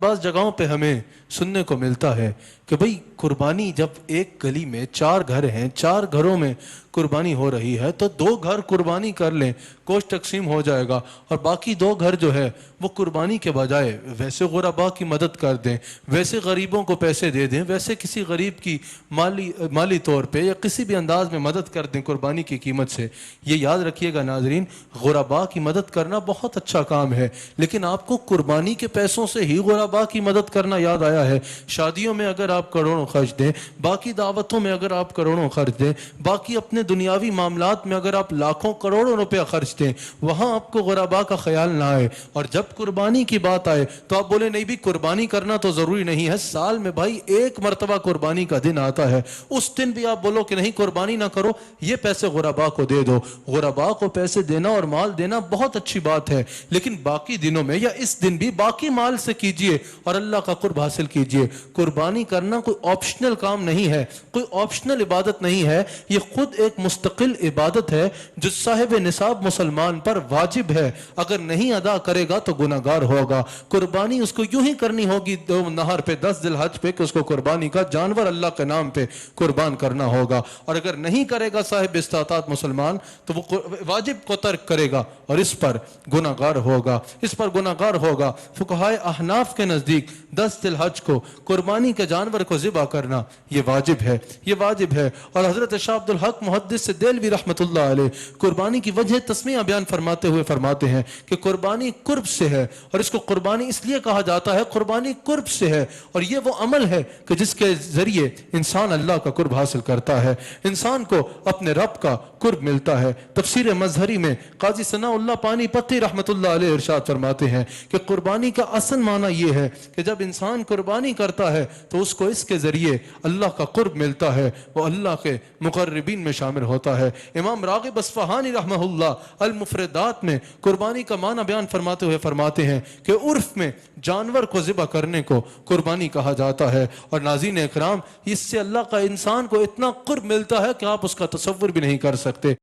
بعض جگہوں پہ ہمیں سننے کو ملتا ہے کہ بھئی قربانی جب ایک گلی میں 4 گھر ہیں، 4 گھروں میں قربانی ہو رہی ہے تو 2 گھر قربانی کر لیں، گوشت تقسیم ہو جائے گا، اور باقی 2 گھر جو ہے وہ قربانی کے بجائے ویسے غرباء کی مدد کر دیں، ویسے غریبوں کو پیسے دے دیں، ویسے کسی غریب کی مالی طور پہ یا کسی بھی انداز میں مدد کر دیں قربانی کی قیمت سے۔ یہ یاد رکھیے گا ناظرین، غرباء کی مدد کرنا بہت اچھا کام ہے، لیکن آپ کو قربانی کے پیسوں سے ہی غرباء کی مدد کرنا یاد آیا ہے؟ شادیوں میں اگر آپ کروڑوں خرچ دیں، باقی دعوتوں میں اگر آپ کروڑوں خرچ دیں، باقی اپنے دنیاوی معاملات میں اگر آپ لاکھوں کروڑوں روپے خرچ دیں، وہاں آپ کو غرباء کا خیال نہ آئے، اور جب قربانی کی بات آئے تو آپ بولے نہیں بھی قربانی کرنا تو ضروری نہیں ہے، سال میں بھائی 1 مرتبہ قربانی کا دن آتا ہے، اس دن بھی آپ بولو کہ نہیں قربانی نہ کرو، یہ پیسے غرباء کو دے دو۔ غرباء کو پیسے دینا اور مال دینا بہت اچھی بات ہے، لیکن باقی دنوں میں یا اس دن بھی باقی مال سے کیجئے اور اللہ کا قرب حاصل کیجئے۔ قربانی کرنا کوئی آپشنل کام نہیں ہے، کوئی آپشنل عبادت نہیں ہے، یہ خود ایک مستقل عبادت ہے جو صاحب نصاب مسلمان پر واجب ہے، اگر نہیں ادا کرے گا تو گناہگار ہوگا۔ قربانی اس کو یوں ہی کرنی ہوگی نہر پہ 10 ذی الحج پہ کہ اس کو قربانی کا جانور اللہ کے نام پہ قربان کرنا ہوگا، اور اگر نہیں کرے گا صاحب استطاعت مسلمان تو وہ واجب کو ترک کرے گا اور اس پر گناہگار ہوگا، اس پر گناہگار ہوگا۔ فقہائے احناف کے نزدیک 10 ذی الحج کو قربانی کے جانور کو ذبح کرنا یہ واجب ہے، یہ واجب ہے۔ اور حضرت شاہ عبد الحق محدث دہلوی رحمۃ اللہ علیہ قربانی کی وجہ تسمیہ بیان فرماتے ہوئے فرماتے ہیں کہ قربانی قرب سے ہے، اور اس کو قربانی اس لیے کہا جاتا ہے، قربانی قرب سے ہے، اور یہ وہ عمل ہے کہ جس کے ذریعے انسان اللہ کا قرب حاصل کرتا ہے، انسان کو اپنے رب کا قرب ملتا ہے۔ تفسیر مظہری میں قاضی ثناء اللہ پانی پتی رحمۃ اللہ علیہ ارشاد فرماتے ہیں کہ قربانی کا اصل معنی یہ ہے کہ جب انسان قربانی کرتا ہے تو اس کو اس کے ذریعے اللہ کا قرب ملتا ہے، وہ اللہ کے مقربین میں شامل ہوتا ہے۔ امام راغب اصفہانی رحمہ اللہ المفردات میں قربانی کا معنی بیان فرماتے ہوئے فرماتے ہیں کہ عرف میں جانور کو ذبح کرنے کو قربانی کہا جاتا ہے، اور ناظرین اکرام اس سے اللہ کا انسان کو اتنا قرب ملتا ہے کہ آپ اس کا تصور بھی نہیں کر سکتے۔